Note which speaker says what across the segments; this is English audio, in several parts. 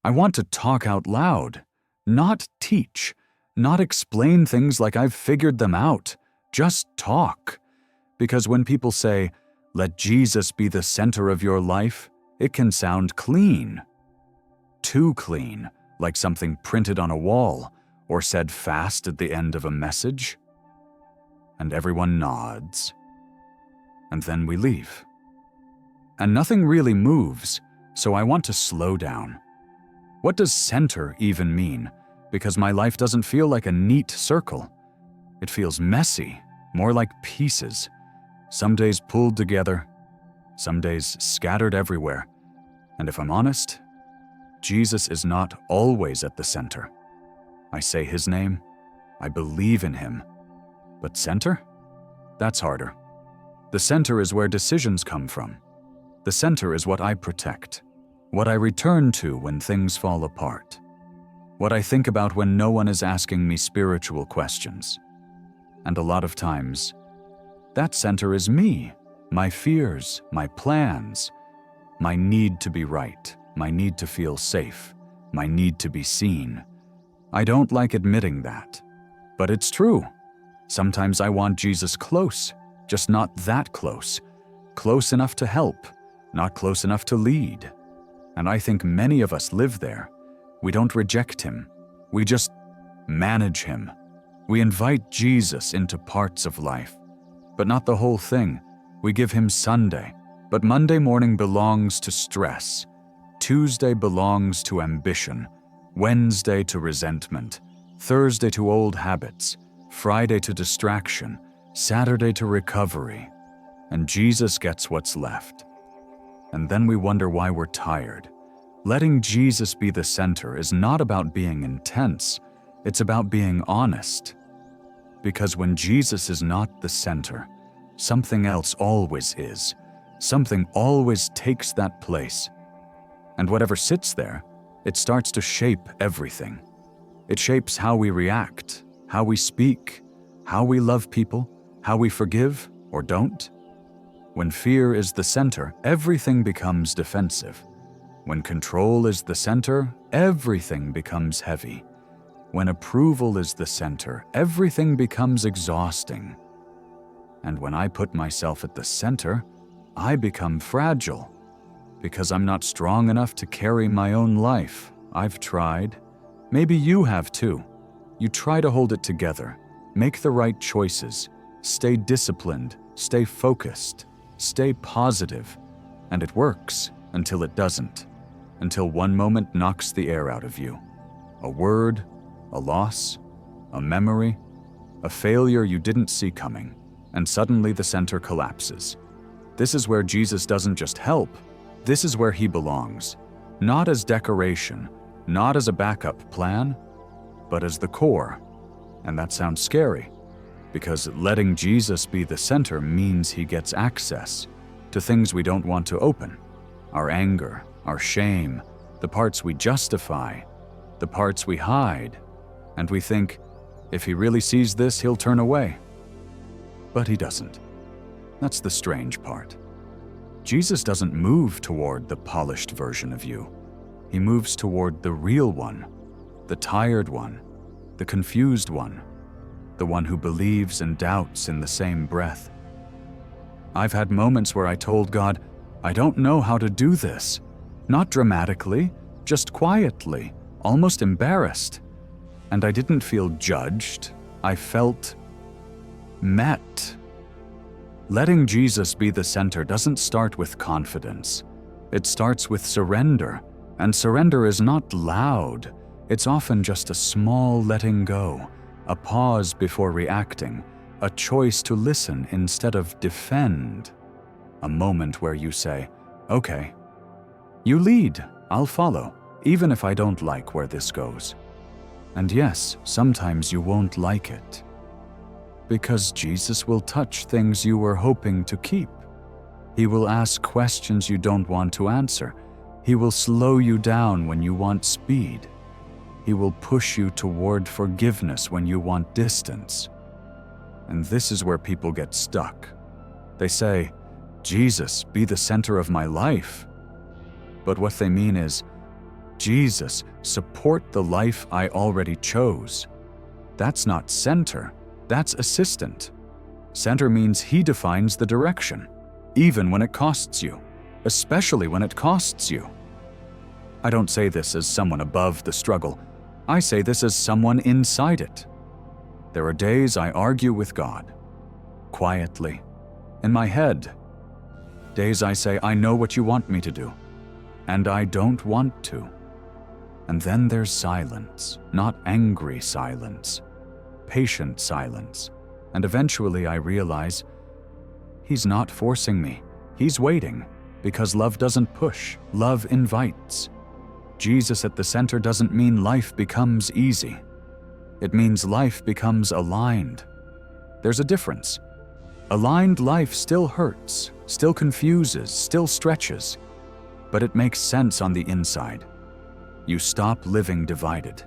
Speaker 1: I want to talk out loud, not teach, not explain things like I've figured them out. Just talk. Because when people say, "Let Jesus be the center of your life," it can sound clean. Too clean, like something printed on a wall or said fast at the end of a message. And everyone nods. And then we leave. And nothing really moves, so I want to slow down. What does center even mean? Because my life doesn't feel like a neat circle. It feels messy, more like pieces. Some days pulled together, some days scattered everywhere. And if I'm honest, Jesus is not always at the center. I say his name, I believe in him. But center? That's harder. The center is where decisions come from. The center is what I protect, what I return to when things fall apart, what I think about when no one is asking me spiritual questions. And a lot of times, that center is me, my fears, my plans, my need to be right, my need to feel safe, my need to be seen. I don't like admitting that, but it's true. Sometimes I want Jesus close, just not that close, close enough to help, not close enough to lead. And I think many of us live there. We don't reject him. We just manage him. We invite Jesus into parts of life, but not the whole thing. We give him Sunday, but Monday morning belongs to stress. Tuesday belongs to ambition. Wednesday to resentment. Thursday to old habits. Friday to distraction. Saturday to recovery. And Jesus gets what's left. And then we wonder why we're tired. Letting Jesus be the center is not about being intense. It's about being honest. Because when Jesus is not the center, something else always is. Something always takes that place. And whatever sits there, it starts to shape everything. It shapes how we react, how we speak, how we love people, how we forgive or don't. When fear is the center, everything becomes defensive. When control is the center, everything becomes heavy. When approval is the center, everything becomes exhausting. And when I put myself at the center, I become fragile. Because I'm not strong enough to carry my own life. I've tried. Maybe you have too. You try to hold it together, make the right choices, stay disciplined, stay focused, stay positive, and it works until it doesn't. Until one moment knocks the air out of you. A word, a loss, a memory, a failure you didn't see coming, and suddenly the center collapses. This is where Jesus doesn't just help. This is where he belongs. Not as decoration, not as a backup plan, but as the core. And that sounds scary, because letting Jesus be the center means he gets access to things we don't want to open. Our anger, our shame, the parts we justify, the parts we hide, and we think, if he really sees this, he'll turn away. But he doesn't. That's the strange part. Jesus doesn't move toward the polished version of you. He moves toward the real one, the tired one, the confused one, the one who believes and doubts in the same breath. I've had moments where I told God, I don't know how to do this. Not dramatically, just quietly, almost embarrassed. And I didn't feel judged. I felt met. Letting Jesus be the center doesn't start with confidence. It starts with surrender, and surrender is not loud. It's often just a small letting go, a pause before reacting, a choice to listen instead of defend. A moment where you say, okay, you lead, I'll follow, even if I don't like where this goes. And yes, sometimes you won't like it. Because Jesus will touch things you were hoping to keep. He will ask questions you don't want to answer. He will slow you down when you want speed. He will push you toward forgiveness when you want distance. And this is where people get stuck. They say, Jesus, be the center of my life. But what they mean is, Jesus, support the life I already chose. That's not center, that's assistant. Center means He defines the direction, even when it costs you, especially when it costs you. I don't say this as someone above the struggle. I say this as someone inside it. There are days I argue with God, quietly, in my head. Days I say, I know what you want me to do, and I don't want to. And then there's silence, not angry silence, patient silence. And eventually I realize, He's not forcing me. He's waiting, because love doesn't push, love invites. Jesus at the center doesn't mean life becomes easy. It means life becomes aligned. There's a difference. Aligned life still hurts, still confuses, still stretches, but it makes sense on the inside. You stop living divided.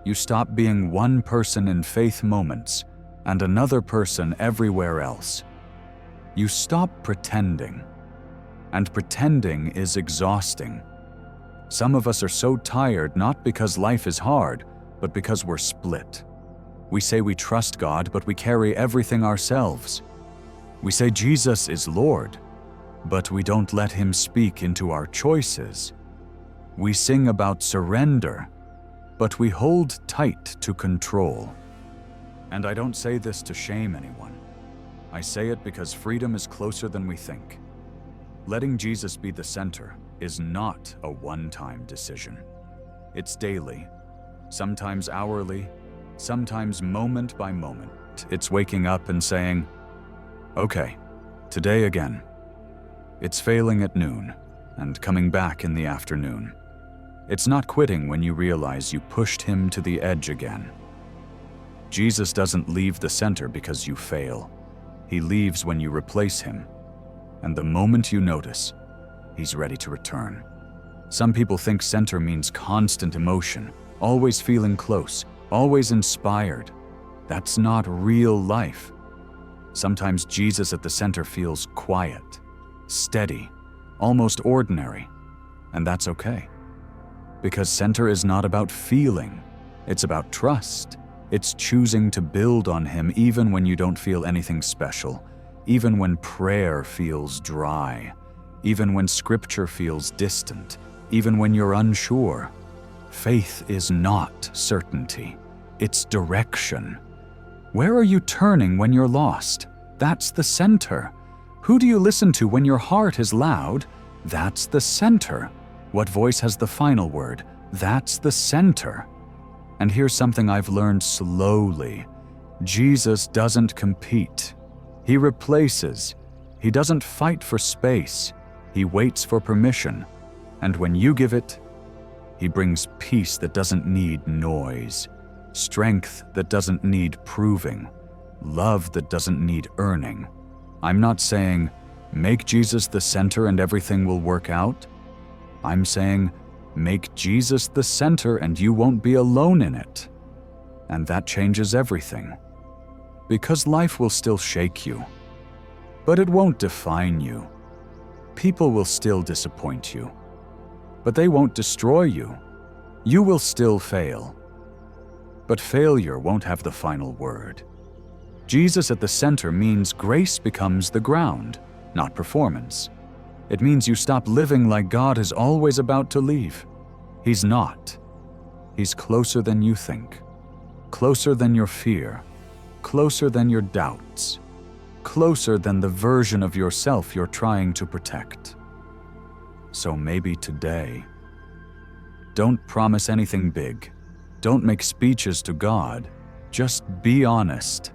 Speaker 1: You stop being one person in faith moments and another person everywhere else. You stop pretending, and pretending is exhausting. Some of us are so tired not because life is hard, but because we're split. We say we trust God, but we carry everything ourselves. We say Jesus is Lord, but we don't let Him speak into our choices. We sing about surrender, but we hold tight to control. And I don't say this to shame anyone. I say it because freedom is closer than we think. Letting Jesus be the center is not a one-time decision. It's daily, sometimes hourly, sometimes moment by moment. It's waking up and saying, okay, today again. It's failing at noon and coming back in the afternoon. It's not quitting when you realize you pushed Him to the edge again. Jesus doesn't leave the center because you fail. He leaves when you replace Him. And the moment you notice, He's ready to return. Some people think center means constant emotion, always feeling close, always inspired. That's not real life. Sometimes Jesus at the center feels quiet, steady, almost ordinary, and that's okay. Because center is not about feeling, it's about trust. It's choosing to build on Him even when you don't feel anything special, even when prayer feels dry, even when scripture feels distant, even when you're unsure. Faith is not certainty, it's direction. Where are you turning when you're lost? That's the center. Who do you listen to when your heart is loud? That's the center. What voice has the final word? That's the center. And here's something I've learned slowly. Jesus doesn't compete. He replaces. He doesn't fight for space. He waits for permission. And when you give it, He brings peace that doesn't need noise, strength that doesn't need proving, love that doesn't need earning. I'm not saying, make Jesus the center and everything will work out. I'm saying, make Jesus the center and you won't be alone in it. And that changes everything. Because life will still shake you, but it won't define you. People will still disappoint you, but they won't destroy you. You will still fail, but failure won't have the final word. Jesus at the center means grace becomes the ground, not performance. It means you stop living like God is always about to leave. He's not. He's closer than you think, closer than your fear, closer than your doubts, closer than the version of yourself you're trying to protect. So maybe today, don't promise anything big. Don't make speeches to God. Just be honest.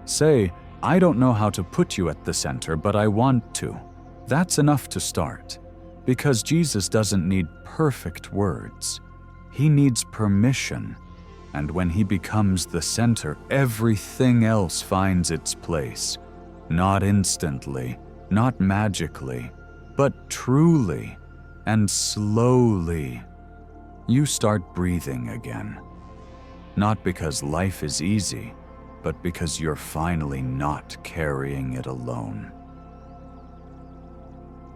Speaker 1: Say, I don't know how to put you at the center, but I want to. That's enough to start, because Jesus doesn't need perfect words. He needs permission, and when He becomes the center, everything else finds its place. Not instantly, not magically, but truly and slowly. You start breathing again. Not because life is easy, but because you're finally not carrying it alone.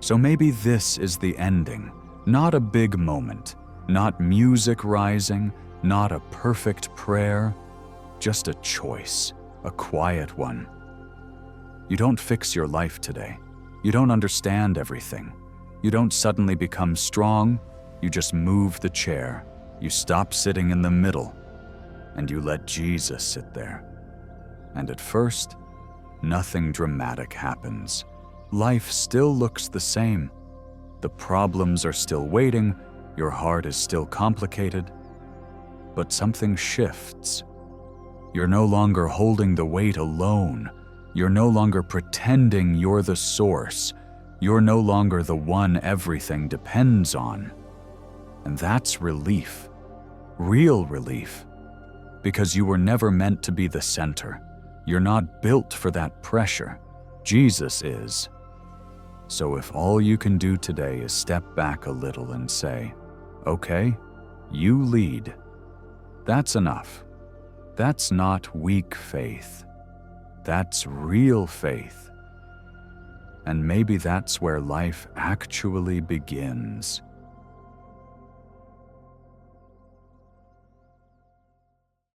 Speaker 1: So maybe this is the ending, not a big moment, Not music rising, not a perfect prayer, just a choice, a quiet one. You don't fix your life today. You don't understand everything. You don't suddenly become strong. You just move the chair. You stop sitting in the middle, and you let Jesus sit there. And at first, nothing dramatic happens. Life still looks the same. The problems are still waiting. Your heart is still complicated. But something shifts. You're no longer holding the weight alone. You're no longer pretending you're the source. You're no longer the one everything depends on. And that's relief. Real relief. Because you were never meant to be the center. You're not built for that pressure. Jesus is. So if all you can do today is step back a little and say, "Okay, you lead," that's enough. That's not weak faith. That's real faith. And maybe that's where life actually begins.